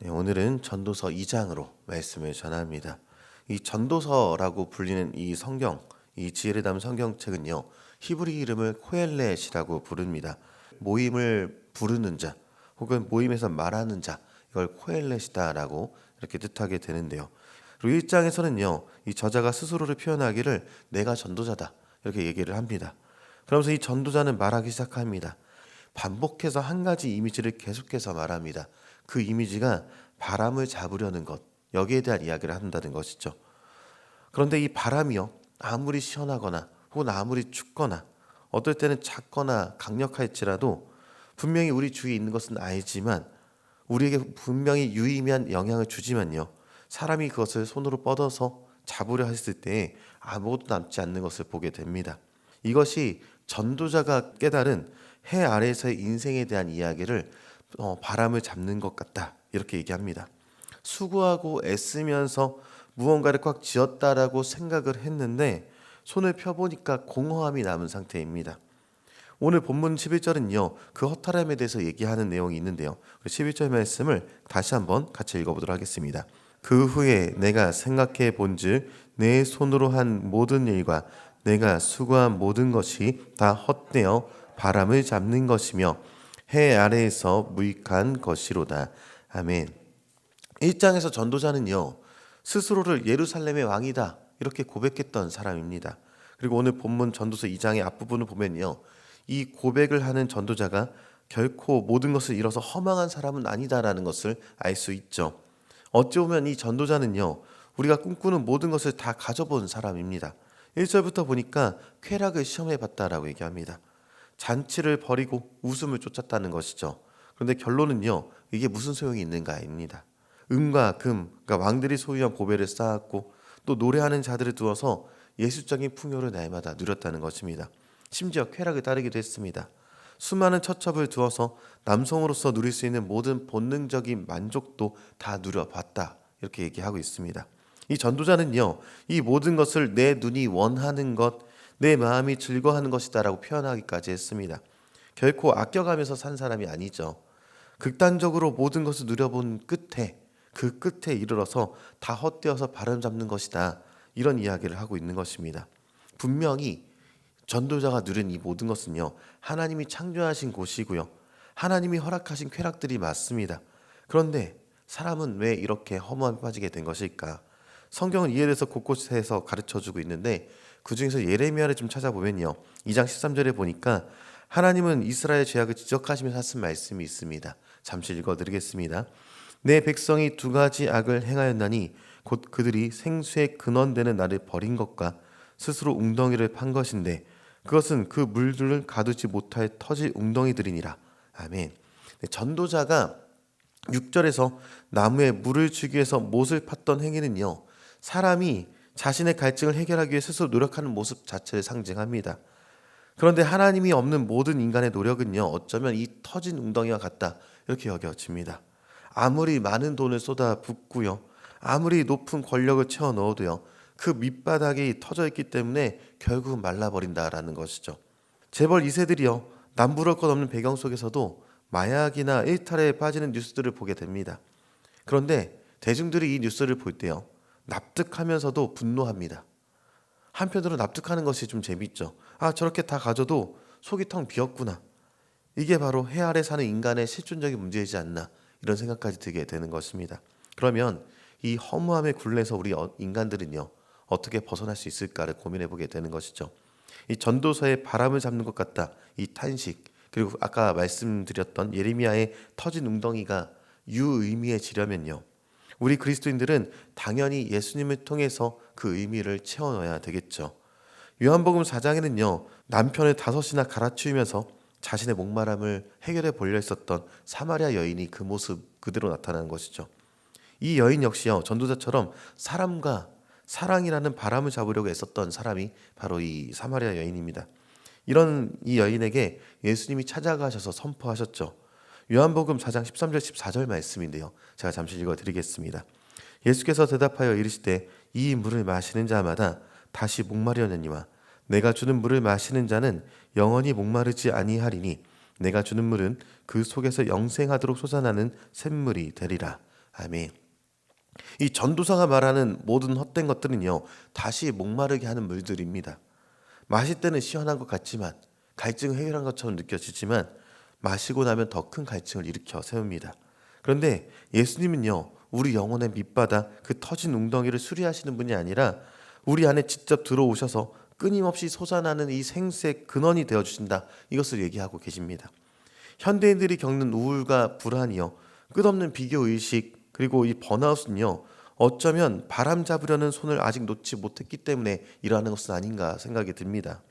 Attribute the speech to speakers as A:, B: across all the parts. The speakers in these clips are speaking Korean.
A: 네, 오늘은 전도서 2장으로 말씀을 전합니다. 이 전도서라고 불리는 이 성경, 이 지혜를 담은 성경책은요, 히브리 이름을 코엘렛이라고 부릅니다. 모임을 부르는 자, 혹은 모임에서 말하는 자, 이걸 코엘렛이다라고 이렇게 뜻하게 되는데요. 그리고 1장에서는요, 이 저자가 스스로를 표현하기를 내가 전도자다 이렇게 얘기를 합니다. 그러면서 이 전도자는 말하기 시작합니다. 반복해서 한 가지 이미지를 계속해서 말합니다. 그 이미지가 바람을 잡으려는 것, 여기에 대한 이야기를 한다는 것이죠. 그런데 이 바람이요, 아무리 시원하거나 혹은 아무리 춥거나 어떨 때는 작거나 강력할지라도 분명히 우리 주위에 있는 것은 알지만 우리에게 분명히 유의미한 영향을 주지만요, 사람이 그것을 손으로 뻗어서 잡으려 했을 때 아무것도 남지 않는 것을 보게 됩니다. 이것이 전도자가 깨달은 해 아래에서의 인생에 대한 이야기를 바람을 잡는 것 같다 이렇게 얘기합니다. 수고하고 애쓰면서 무언가를 꽉 쥐었다라고 생각을 했는데 손을 펴보니까 공허함이 남은 상태입니다. 오늘 본문 11절은요, 그 허탈함에 대해서 얘기하는 내용이 있는데요, 11절 말씀을 다시 한번 같이 읽어보도록 하겠습니다. 그 후에 내가 생각해 본즉 내 손으로 한 모든 일과 내가 수고한 모든 것이 다 헛되어 바람을 잡는 것이며 해 아래에서 무익한 것이로다. 아멘. 1장에서 전도자는요, 스스로를 예루살렘의 왕이다 이렇게 고백했던 사람입니다. 그리고 오늘 본문 전도서 2장의 앞부분을 보면요, 이 고백을 하는 전도자가 결코 모든 것을 잃어서 허망한 사람은 아니다라는 것을 알 수 있죠. 어찌 보면 이 전도자는요, 우리가 꿈꾸는 모든 것을 다 가져본 사람입니다. 1절부터 보니까 쾌락을 시험해 봤다라고 얘기합니다. 잔치를 벌이고 웃음을 쫓았다는 것이죠. 그런데 결론은요, 이게 무슨 소용이 있는가입니다. 은과 금, 그러니까 왕들이 소유한 보배를 쌓았고 또 노래하는 자들을 두어서 예술적인 풍요를 날마다 누렸다는 것입니다. 심지어 쾌락을 따르기도 했습니다. 수많은 처첩을 두어서 남성으로서 누릴 수 있는 모든 본능적인 만족도 다 누려봤다 이렇게 얘기하고 있습니다. 이 전도자는요, 이 모든 것을 내 눈이 원하는 것, 내 마음이 즐거워하는 것이다라고 표현하기까지 했습니다. 결코 아껴가면서 산 사람이 아니죠. 극단적으로 모든 것을 누려본 끝에, 그 끝에 이르러서 다 헛되어서 바람 잡는 것이다, 이런 이야기를 하고 있는 것입니다. 분명히 전도자가 누린 이 모든 것은요, 하나님이 창조하신 곳이고요, 하나님이 허락하신 쾌락들이 맞습니다. 그런데 사람은 왜 이렇게 허무함에 빠지게 된 것일까? 성경은 이에 대해서 곳곳에서 가르쳐주고 있는데 그 중에서 예레미야를 좀 찾아보면요, 2장 13절에 보니까 하나님은 이스라엘 죄악을 지적하시면서 하신 말씀이 있습니다. 잠시 읽어드리겠습니다. 내 백성이 두 가지 악을 행하였나니 곧 그들이 생수의 근원되는 나를 버린 것과 스스로 웅덩이를 판 것인데 그것은 그 물들을 가두지 못할 터질 웅덩이들이니라. 아멘. 전도자가 6절에서 나무에 물을 주기 위해서 못을 팠던 행위는요, 사람이 자신의 갈증을 해결하기 위해 스스로 노력하는 모습 자체를 상징합니다. 그런데 하나님이 없는 모든 인간의 노력은요, 어쩌면 이 터진 웅덩이와 같다 이렇게 여겨집니다. 아무리 많은 돈을 쏟아붓고요, 아무리 높은 권력을 채워 넣어도요, 그 밑바닥이 터져 있기 때문에 결국 말라버린다라는 것이죠. 재벌 2세들이요, 남부럴 것 없는 배경 속에서도 마약이나 일탈에 빠지는 뉴스들을 보게 됩니다. 그런데 대중들이 이 뉴스를 볼 때요, 납득하면서도 분노합니다. 한편으로 납득하는 것이 좀 재밌죠. 아, 저렇게 다 가져도 속이 텅 비었구나. 이게 바로 해 아래 사는 인간의 실존적인 문제이지 않나, 이런 생각까지 들게 되는 것입니다. 그러면 이 허무함의 굴레에서 우리 인간들은요, 어떻게 벗어날 수 있을까를 고민해 보게 되는 것이죠. 이 전도서의 바람을 잡는 것 같다, 이 탄식, 그리고 아까 말씀드렸던 예레미야의 터진 웅덩이가 유의미해지려면요, 우리 그리스도인들은 당연히 예수님을 통해서 그 의미를 채워 넣어야 되겠죠. 요한복음 4장에는요, 남편을 5이나 갈아치우면서 자신의 목마름을 해결해 보려 했었던 사마리아 여인이 그 모습 그대로 나타나는 것이죠. 이 여인 역시요, 전도자처럼 사람과 사랑이라는 바람을 잡으려고 애썼던 사람이 바로 이 사마리아 여인입니다. 이런 이 여인에게 예수님이 찾아가셔서 선포하셨죠. 요한복음 4장 13절 14절 말씀인데요, 제가 잠시 읽어드리겠습니다. 예수께서 대답하여 이르시되 이 물을 마시는 자마다 다시 목마르려니와 내가 주는 물을 마시는 자는 영원히 목마르지 아니하리니 내가 주는 물은 그 속에서 영생하도록 솟아나는 샘물이 되리라. 아멘. 이 전도사가 말하는 모든 헛된 것들은요, 다시 목마르게 하는 물들입니다. 마실 때는 시원한 것 같지만, 갈증을 해결한 것처럼 느껴지지만, 마시고 나면 더 큰 갈증을 일으켜 세웁니다. 그런데 예수님은요, 우리 영혼의 밑바닥, 그 터진 웅덩이를 수리하시는 분이 아니라 우리 안에 직접 들어오셔서 끊임없이 솟아나는 이 생수의 근원이 되어주신다. 이것을 얘기하고 계십니다. 현대인들이 겪는 우울과 불안이요, 끝없는 비교의식, 그리고 이 번아웃은요, 어쩌면 바람 잡으려는 손을 아직 놓지 못했기 때문에 일어나는 것은 아닌가 생각이 듭니다.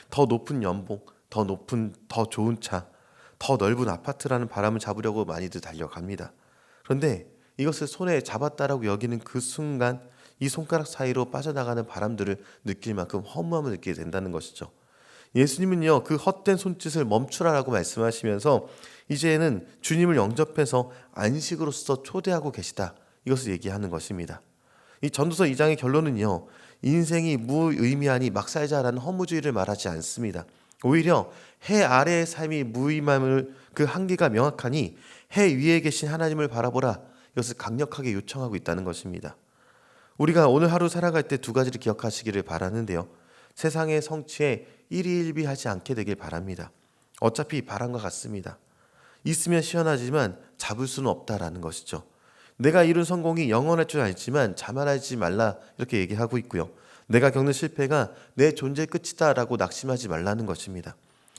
A: 더 높은 연봉, 더 높은, 더 좋은 차, 더 넓은 아파트라는 바람을 잡으려고 많이들 달려갑니다. 그런데 이것을 손에 잡았다라고 여기는 그 순간 이 손가락 사이로 빠져나가는 바람들을 느낄 만큼 허무함을 느끼게 된다는 것이죠. 예수님은요, 그 헛된 손짓을 멈추라라고 말씀하시면서 이제는 주님을 영접해서 안식으로서 초대하고 계시다. 이것을 얘기하는 것입니다. 이 전도서 2장의 결론은요, 인생이 무의미하니 막 살자라는 허무주의를 말하지 않습니다. 오히려 해 아래의 삶이 무의미함을, 그 한계가 명확하니 해 위에 계신 하나님을 바라보라. 이것을 강력하게 요청하고 있다는 것입니다. 우리가 오늘 하루 살아갈 때 두 가지를 기억하시기를 바라는데요. 세상의 성취에 일희일비하지 않게 되길 바랍니다. 어차피 바람과 같습니다. 있으면 시원하지만 잡을 수는 없다라는 것이죠. 내가 이룬 성공이 영원할 줄 알지만 자만하지 말라, 이렇게 얘기하고 있고요. 내가 겪는 실패가 내 존재의 끝이다라고 낙심하지 말라는 것입니다.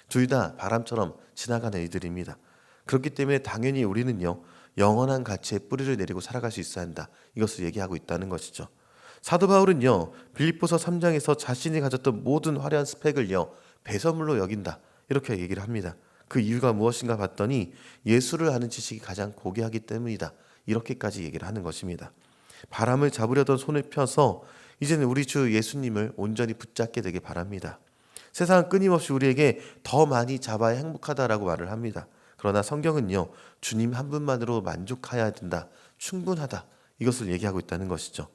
A: 둘 다 바람처럼 지나가는 일들입니다. 그렇기 때문에 당연히 우리는요, 영원한 가치에 뿌리를 내리고 살아갈 수 있어야 한다. 이것을 얘기하고 있다는 것이죠. 사도 바울은요, 빌립보서 3장에서 자신이 가졌던 모든 화려한 스펙을요, 배설물로 여긴다. 이렇게 얘기를 합니다. 그 이유가 무엇인가 봤더니 예수를 아는 지식이 가장 고귀하기 때문이다. 이렇게까지 얘기를 하는 것입니다. 바람을 잡으려던 손을 펴서 이제는 우리 주 예수님을 온전히 붙잡게 되길 바랍니다. 세상은 끊임없이 우리에게 더 많이 잡아야 행복하다라고 말을 합니다. 그러나 성경은요, 주님 한 분만으로 만족해야 된다, 충분하다, 이것을 얘기하고 있다는 것이죠.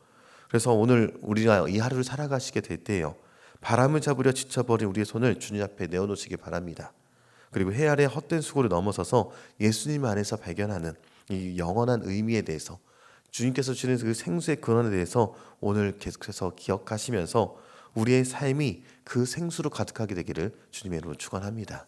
A: 그래서 오늘 우리가 이 하루를 살아가시게 될 때요, 바람을 잡으려 지쳐버린 우리의 손을 주님 앞에 내어놓으시기 바랍니다. 그리고 해 아래 헛된 수고를 넘어서서 예수님 안에서 발견하는 이 영원한 의미에 대해서, 주님께서 주시는 그 생수의 근원에 대해서 오늘 계속해서 기억하시면서 우리의 삶이 그 생수로 가득하게 되기를 주님의 이름으로 축원합니다.